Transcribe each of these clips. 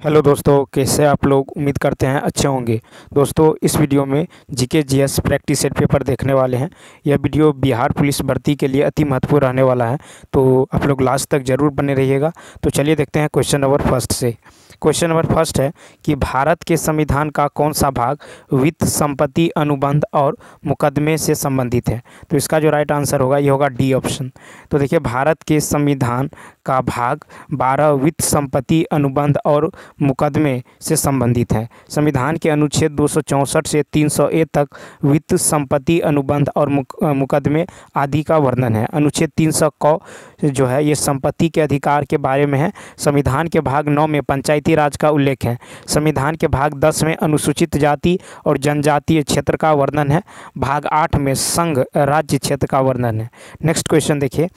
Hello दोस्तों, कैसे आप लोग? उम्मीद करते हैं अच्छे होंगे। दोस्तों, इस वीडियो में GK GS practice set paper देखने वाले हैं। यह वीडियो बिहार पुलिस भर्ती के लिए अति महत्वपूर्ण रहने वाला है, तो आप लोग लास्ट तक जरूर बने रहिएगा। तो चलिए देखते हैं क्वेश्चन नंबर फर्स्ट से। क्वेश्चन नंबर फर्स्ट है कि भारत के संविधान का कौन सा भाग वित्त, संपत्ति, अनुबंध और मुकदमे से संबंधित है? तो इसका जो राइट आंसर होगा ये होगा डी ऑप्शन। तो देखिए, भारत के संविधान का भाग 12 वित्त, संपत्ति, अनुबंध और मुकदमे से संबंधित है। संविधान के अनुच्छेद 264 से 300 ए तक वित्त, संपत्ति, अनुबंध और मुकदमे आदि का वर्णन है। अनुच्छेद 300 क जो है ये संपत्ति के अधिकार के बारे में है। संविधान के भाग 9 में पंचायती राज का उल्लेख है। संविधान के भाग 10 में अनुसूचित जाति और जनजातीय क्षेत्र का वर्णन है। भाग 8 में संघ राज्य क्षेत्र का वर्णन है। नेक्स्ट क्वेश्चन देखिए।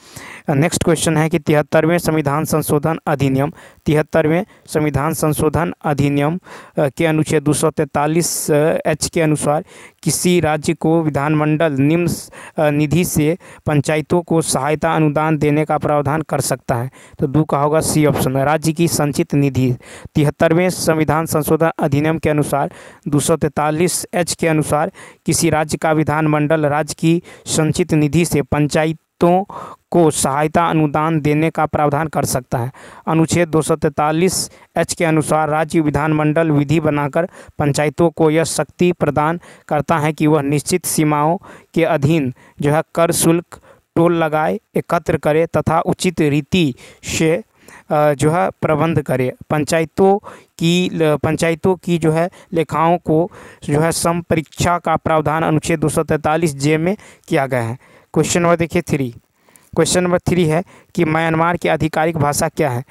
नेक्स्ट क्वेश्चन है कि 73वें संविधान संशोधन अधिनियम 73वें संविधान संशोधन अधिनियम के अनुच्छेद 243 एच के अनुसार किसी राज्य को विधानमंडल निम्न निधि से पंचायतों को सहायता अनुदान देने का प्रावधान कर सकता है? तो दो का होगा सी ऑप्शन, राज्य की संचित निधि। 73वें संविधान संशोधन अधिनियम के अनुसार 243 एच के अनुसार किसी राज्य का विधानमंडल राज्य की संचित निधि से पंचायतों को सहायता अनुदान देने का प्रावधान कर सकता है। अनुच्छेद 243 एच के अनुसार राज्य विधानमंडल विधि बनाकर पंचायतों को यह शक्ति प्रदान करता है कि वह निश्चित सीमाओं के अधीन जो है कर, शुल्क, टोल लगाए, एकत्र करे तथा उचित रीति से जो है प्रबंध करे। पंचायतों की जो है लेखाओं को जो है संपरीक्षा का प्रावधान अनुच्छेद 243 जे में किया गया है। क्वेश्चन नंबर देखिए 3। क्वेश्चन नंबर 3 है कि म्यांमार की आधिकारिक भाषा क्या है?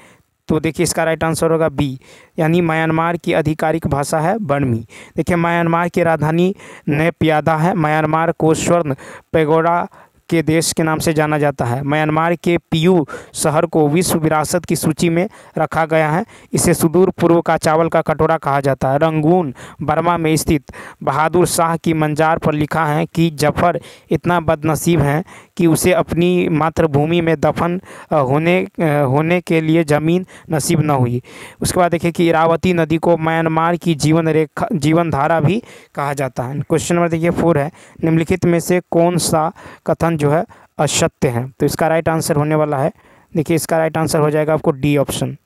तो देखिए, इसका राइट आंसर होगा बी, यानी म्यांमार की आधिकारिक भाषा है बर्मी। देखिए, म्यांमार की राजधानी नयप्यादा है। म्यांमार को स्वर्ण पैगोडा के देश के नाम से जाना जाता है। म्यांमार के पियू शहर को विश्व विरासत की सूची में रखा गया है। इसे सुदूर पूर्व का चावल का कटोरा कहा जाता है। रंगून बर्मा में स्थित बहादुर शाह की मंजार पर लिखा है कि जफर इतना बदनसीब है कि उसे अपनी मातृभूमि में दफन होने के लिए ज़मीन नसीब न हुई। उसके बाद देखिए कि इरावती नदी को म्यांमार की जीवन धारा भी कहा जाता है। क्वेश्चन नंबर देखिए 4 है, निम्नलिखित में से कौन सा कथन जो है असत्य है? तो इसका राइट आंसर होने वाला है, देखिए इसका राइट आंसर हो जाएगा आपको डी ऑप्शन।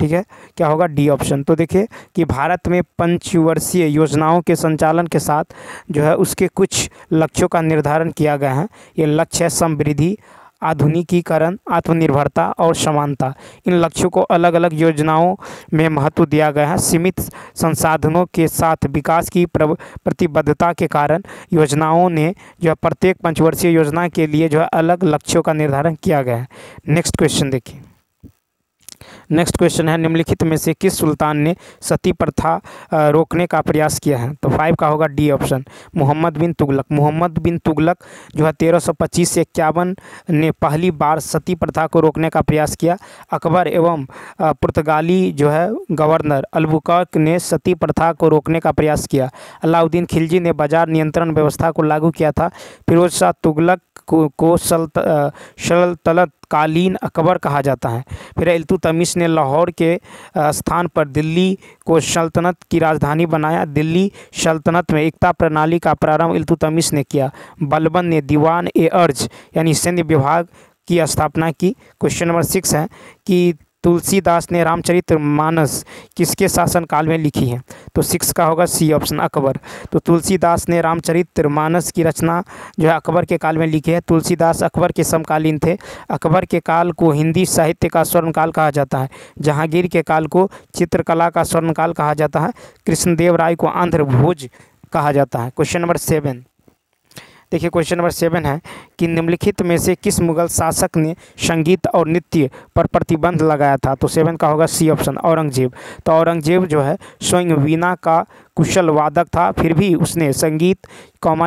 ठीक है, क्या होगा? D option. तो देखिए कि भारत में पंचवर्षीय योजनाओं के संचालन के साथ जो है उसके कुछ लक्ष्यों का निर्धारण किया गया है। ये लक्ष्य है समृद्धि, आधुनिकीकरण, आत्मनिर्भरता और समानता। इन लक्ष्यों को अलग अलग योजनाओं में महत्व दिया गया है। सीमित संसाधनों के साथ विकास की प्रतिबद्धता के कारण योजनाओं ने जो है प्रत्येक पंचवर्षीय योजना के लिए जो है अलग लक्ष्यों का निर्धारण किया गया है। नेक्स्ट क्वेश्चन देखिए। नेक्स्ट क्वेश्चन है, निम्नलिखित में से किस सुल्तान ने सती प्रथा रोकने का प्रयास किया है? तो 5 का होगा डी ऑप्शन, मोहम्मद बिन तुगलक। मोहम्मद बिन तुगलक जो है 1325 से 51 ने पहली बार सती प्रथा को रोकने का प्रयास किया। अकबर एवं पुर्तगाली जो है गवर्नर अलबुकर्क ने सती प्रथा को रोकने का प्रयास किया। अलाउद्दीन खिलजी ने बाजार नियंत्रण व्यवस्था को लागू किया था। फिरोज शाह तुगलक को सल्तनत कालीन अकबर कहा जाता है। फिर इल्तुतमिश ने लाहौर के स्थान पर दिल्ली को सल्तनत की राजधानी बनाया। दिल्ली सल्तनत में एकता प्रणाली का प्रारंभ इल्तुतमिश ने किया। बलबन ने दीवान ए अर्ज यानी सैन्य विभाग की स्थापना की। क्वेश्चन नंबर 6 है कि तुलसीदास ने रामचरितमानस किसके शासनकाल में लिखी है? तो 6 का होगा सी ऑप्शन, अकबर। तो तुलसीदास ने रामचरितमानस की रचना जो है अकबर के काल में लिखी है। तुलसीदास अकबर के समकालीन थे। अकबर के काल को हिंदी साहित्य का स्वर्णकाल कहा जाता है। जहांगीर के काल को चित्रकला का स्वर्णकाल कहा जाता है। कृष्णदेव राय को आंध्र भोज कहा जाता है। क्वेश्चन नंबर 7 देखिए। क्वेश्चन नंबर 7 है कि निम्नलिखित में से किस मुगल शासक ने संगीत और नृत्य पर प्रतिबंध लगाया था? तो 7 का होगा सी ऑप्शन, औरंगजेब। तो औरंगजेब जो है स्वयं वीणा का कुशल वादक था, फिर भी उसने संगीत,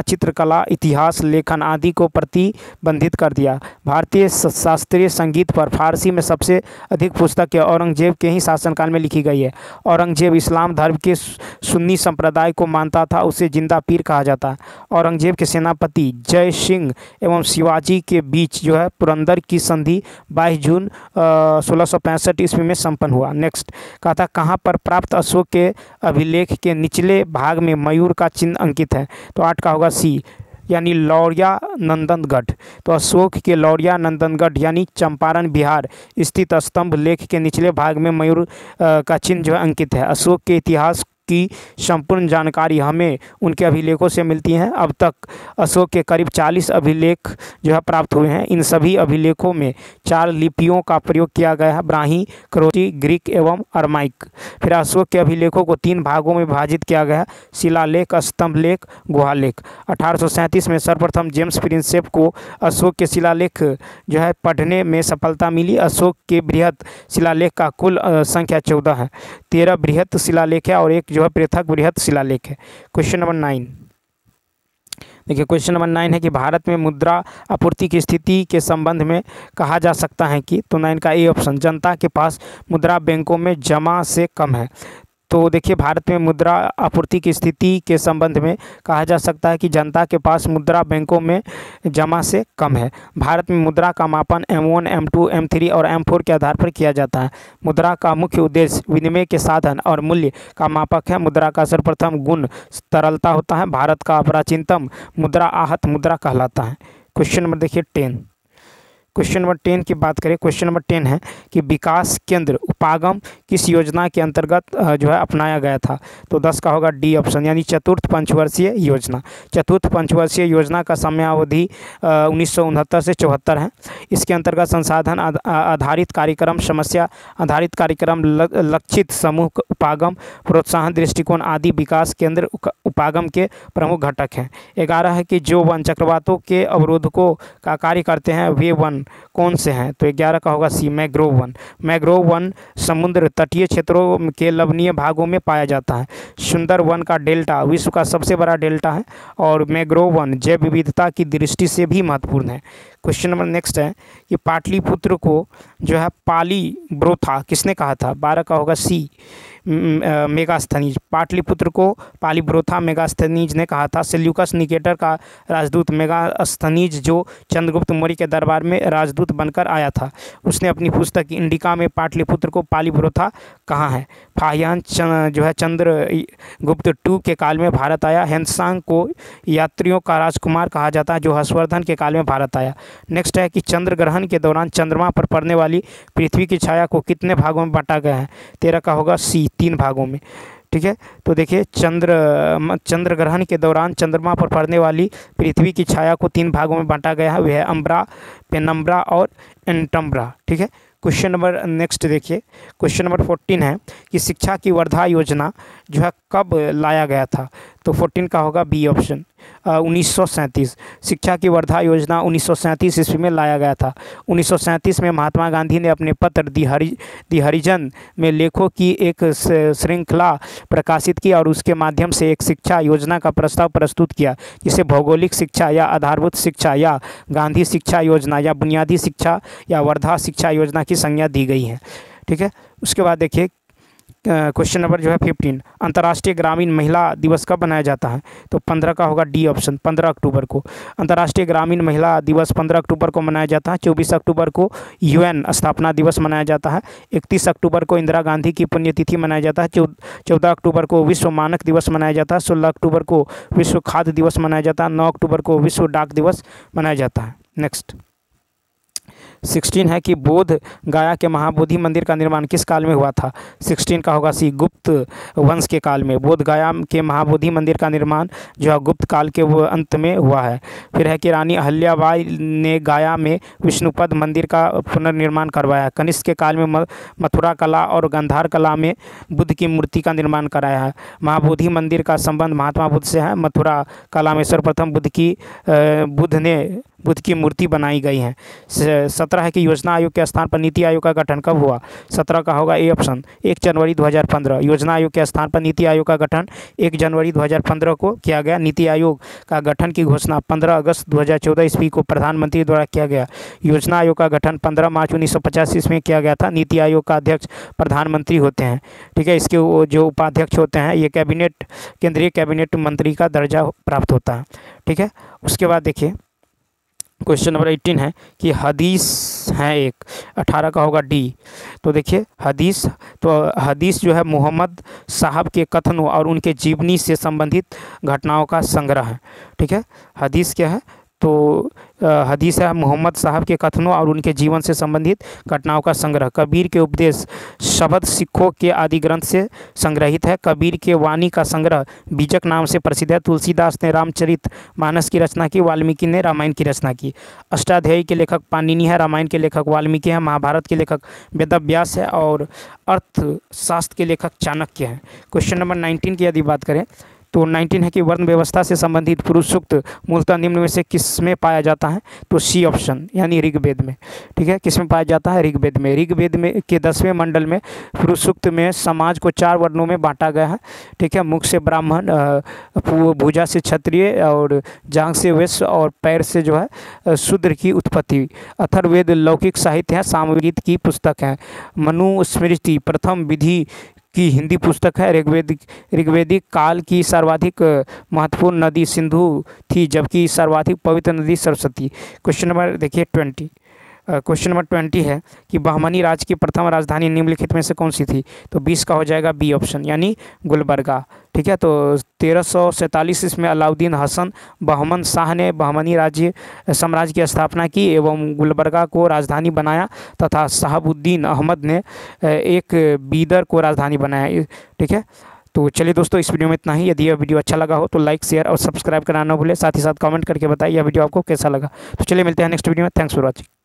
चित्रकला, इतिहास, लेखन आदि को प्रतिबंधित कर दिया। भारतीय शास्त्रीय संगीत पर फारसी में सबसे अधिक पुस्तकें औरंगजेब के ही शासनकाल में लिखी गई है। औरंगजेब इस्लाम धर्म के सुन्नी संप्रदाय को मानता था, उसे जिंदा पीर कहा जाता है। औरंगजेब के सेनापति जय सिंह एवं शिवाजी के बीच जो है पुरंदर की संधि 22 जून 1665 ईस्वी में संपन्न हुआ। नेक्स्ट कहा था कहाँ पर प्राप्त अशोक के अभिलेख के निचले भाग में मयूर का चिन्ह अंकित है? तो 8 का होगा सी, यानी लौरिया नंदनगढ़। तो अशोक के लौरिया नंदनगढ़ यानी चंपारण बिहार स्थित स्तंभ लेख के निचले भाग में मयूर का चिन्ह जो है अंकित है। अशोक के इतिहास की संपूर्ण जानकारी हमें उनके अभिलेखों से मिलती हैं। अब तक अशोक के करीब 40 अभिलेख जो है प्राप्त हुए हैं। इन सभी अभिलेखों में 4 लिपियों का प्रयोग किया गया है, ब्राह्मी, खरोची, ग्रीक एवं अरमाइक। फिर अशोक के अभिलेखों को 3 भागों में विभाजित किया गया है, शिलालेख, स्तंभ लेख, गुहालेख। 1837 में सर्वप्रथम जेम्स प्रिंसेप को अशोक के शिलालेख जो है पढ़ने में सफलता मिली। अशोक के बृहत शिलालेख का कुल संख्या 14 है। 13 बृहत शिलालेख है और एक जो है पृथक बृहत शिलालेख है। क्वेश्चन नंबर 9 देखिए, क्वेश्चन नंबर 9 है कि भारत में मुद्रा आपूर्ति की स्थिति के संबंध में कहा जा सकता है कि, तो 9 का ए ऑप्शन, जनता के पास मुद्रा बैंकों में जमा से कम है। तो देखिए, भारत में मुद्रा आपूर्ति की स्थिति के संबंध में कहा जा सकता है कि जनता के पास मुद्रा बैंकों में जमा से कम है। भारत में मुद्रा का मापन M1, M2, M3 और M4 के आधार पर किया जाता है। मुद्रा का मुख्य उद्देश्य विनिमय के साधन और मूल्य का मापक है। मुद्रा का सर्वप्रथम गुण तरलता होता है। भारत का प्राचीनतम मुद्रा आहत मुद्रा कहलाता है। क्वेश्चन नंबर देखिए 10। क्वेश्चन नंबर 10 की बात करें, क्वेश्चन नंबर 10 है कि विकास केंद्र उपागम किस योजना के अंतर्गत जो है अपनाया गया था? तो 10 का होगा डी ऑप्शन, यानी चतुर्थ पंचवर्षीय योजना। चतुर्थ पंचवर्षीय योजना का समयावधि 1969 से 74 है। इसके अंतर्गत संसाधन आधारित कार्यक्रम, समस्या आधारित कार्यक्रम, लक्षित समूह उपागम, प्रोत्साहन दृष्टिकोण आदि विकास केंद्र उपागम के प्रमुख घटक हैं। 11 है कि जो वन चक्रवातों के अवरोधकों का कार्य करते हैं वे वन कौन से हैं? तो 11 का होगा सी, मैंग्रोव वन। मैंग्रोव वन समुद्र तटीय क्षेत्रों के लवणीय भागों में पाया जाता है। सुंदर वन का डेल्टा विश्व का सबसे बड़ा डेल्टा है और मैंग्रोव वन जैव विविधता की दृष्टि से भी महत्वपूर्ण है। क्वेश्चन नंबर नेक्स्ट है कि पाटलिपुत्र को जो है पालीब्रोथा किसने कहा था? 12 का होगा सी, मेगास्थनीज। पाटलिपुत्र को पालीब्रोथा मेगास्थनीज ने कहा था। सेल्यूकस निकेटर का राजदूत मेगास्थनीज, जो चंद्रगुप्त मौर्य के दरबार में राजदूत बनकर आया था, उसने अपनी पुस्तक इंडिका में पाटलिपुत्र को पालीब्रोथा कहा है। फाहियान जो है चंद्रगुप्त II के काल में भारत आया। हेनसांग को यात्रियों का राजकुमार कहा जाता है, जो हर्षवर्धन के काल में भारत आया। नेक्स्ट है कि चंद्र ग्रहण के दौरान चंद्रमा पर पड़ने वाली पृथ्वी की छाया को कितने भागों में बांटा गया है? 13 का होगा सी, 3 भागों में। ठीक है, तो देखिए चंद्र ग्रहण के दौरान चंद्रमा पर पड़ने वाली पृथ्वी की छाया को 3 भागों में बांटा गया है। वह है अम्ब्रा, पेनम्ब्रा और एंटम्ब्रा। ठीक है, क्वेश्चन नंबर नेक्स्ट देखिए, क्वेश्चन नंबर 14 है कि शिक्षा की वर्धा योजना जो है कब लाया गया था? तो 14 का होगा बी ऑप्शन, 1937। शिक्षा की वर्धा योजना 1937 ईस्वी में लाया गया था। 1937 में महात्मा गांधी ने अपने पत्र दी हरिजन में लेखों की एक श्रृंखला प्रकाशित की और उसके माध्यम से एक शिक्षा योजना का प्रस्ताव प्रस्तुत किया, जिसे भौगोलिक शिक्षा या आधारभूत शिक्षा या गांधी शिक्षा योजना या बुनियादी शिक्षा या वर्धा शिक्षा योजना की संज्ञा दी गई है। ठीक है, उसके बाद देखिए क्वेश्चन नंबर जो है 15, अंतर्राष्ट्रीय ग्रामीण महिला दिवस कब मनाया जाता है? तो 15 का होगा डी ऑप्शन, 15 अक्टूबर को। अंतर्राष्ट्रीय ग्रामीण महिला दिवस 15 अक्टूबर को मनाया जाता है। 24 अक्टूबर को UN स्थापना दिवस मनाया जाता है। 31 अक्टूबर को इंदिरा गांधी की पुण्यतिथि मनाया जाता है। 14 अक्टूबर को विश्व मानक दिवस मनाया जाता है। 16 अक्टूबर को विश्व खाद्य दिवस मनाया जाता है। 9 अक्टूबर को विश्व डाक दिवस मनाया जाता है। नेक्स्ट 16 है कि बोध गया के महाबोधि मंदिर का निर्माण किस काल में हुआ था? 16 का होगा सी, गुप्त वंश के काल में। बोध गया के महाबोधि मंदिर का निर्माण जो है गुप्त काल के वो अंत में हुआ है। फिर है कि रानी अहल्याबाई ने गया में विष्णुपद मंदिर का पुनर्निर्माण करवाया। कनिष्क के काल में मथुरा कला और गांधार कला में बुद्ध की मूर्ति का निर्माण कराया है। महाबोधि मंदिर का संबंध महात्मा बुद्ध से है। मथुरा कला में सर्वप्रथम बुद्ध की मूर्ति बनाई गई है। 17 है कि योजना आयोग के स्थान पर नीति आयोग का गठन कब हुआ। 17 का होगा ए ऑप्शन 1 जनवरी 2015। योजना आयोग के स्थान पर नीति आयोग का गठन 1 जनवरी 2015 को किया गया। नीति आयोग का गठन की घोषणा 15 अगस्त 2014 ईस्वी को प्रधानमंत्री द्वारा किया गया। योजना आयोग का गठन 15 मार्च 1950 ईस्वी में किया गया था। नीति आयोग का अध्यक्ष प्रधानमंत्री होते हैं, ठीक है। इसके जो उपाध्यक्ष होते हैं ये कैबिनेट, केंद्रीय कैबिनेट मंत्री का दर्जा प्राप्त होता है, ठीक है। उसके बाद देखिए क्वेश्चन नंबर 18 है कि हदीस है एक, 18 का होगा डी। तो देखिए हदीस, तो हदीस जो है मोहम्मद साहब के कथनों और उनके जीवनी से संबंधित घटनाओं का संग्रह है, ठीक है। हदीस क्या है, तो हदीस है मोहम्मद साहब के कथनों और उनके जीवन से संबंधित घटनाओं का संग्रह। कबीर के उपदेश शब्द सिखों के आदि ग्रंथ से संग्रहित है। कबीर के वाणी का संग्रह बीजक नाम से प्रसिद्ध है। तुलसीदास ने रामचरित मानस की रचना की, वाल्मीकि ने रामायण की रचना की। अष्टाध्यायी के लेखक पाणिनि है, रामायण के लेखक वाल्मीकि हैं, महाभारत के लेखक वेदव्यास है और अर्थशास्त्र के लेखक चाणक्य हैं। क्वेश्चन नंबर 19 की यदि बात करें तो 19 है कि वर्ण व्यवस्था से संबंधित पुरुष सूक्त मूलतः निम्न में से किस में पाया जाता है। तो सी ऑप्शन यानी ऋग्वेद में, ठीक है। किस में पाया जाता है, ऋग्वेद में। ऋग्वेद में के 10वें मंडल में पुरुष सूक्त में समाज को 4 वर्णों में बांटा गया है, ठीक है। मुख से ब्राह्मण, भुजा से क्षत्रिय और जांघ से वैश्य और पैर से जो है शूद्र की उत्पत्ति। अथर्ववेद लौकिक साहित्य है, सामवेद की पुस्तक है। मनुस्मृति प्रथम विधि की हिंदी पुस्तक है। ऋग्वेदिक काल की सर्वाधिक महत्वपूर्ण नदी सिंधु थी, जबकि सर्वाधिक पवित्र नदी सरस्वती। क्वेश्चन नंबर देखिए 20। क्वेश्चन नंबर 20 है कि बहमनी राज्य की प्रथम राजधानी निम्नलिखित में से कौन सी थी। तो 20 का हो जाएगा बी ऑप्शन यानी गुलबर्गा, ठीक है। तो 1347 ईस्वी में अलाउद्दीन हसन बहमन शाह ने बहमनी राज्य साम्राज्य की स्थापना की एवं गुलबर्गा को राजधानी बनाया तथा शहाबुद्दीन अहमद ने एक बीदर को राजधानी बनाया, ठीक है। तो चलिए दोस्तों इस वीडियो में इतना ही। यदि यह वीडियो अच्छा लगा हो तो लाइक, शेयर और सब्सक्राइब करना न भूलें। साथ ही साथ कमेंट करके बताइए यह वीडियो आपको कैसा लगा। तो चलिए मिलते हैं नेक्स्ट वीडियो में। Thanks for watching.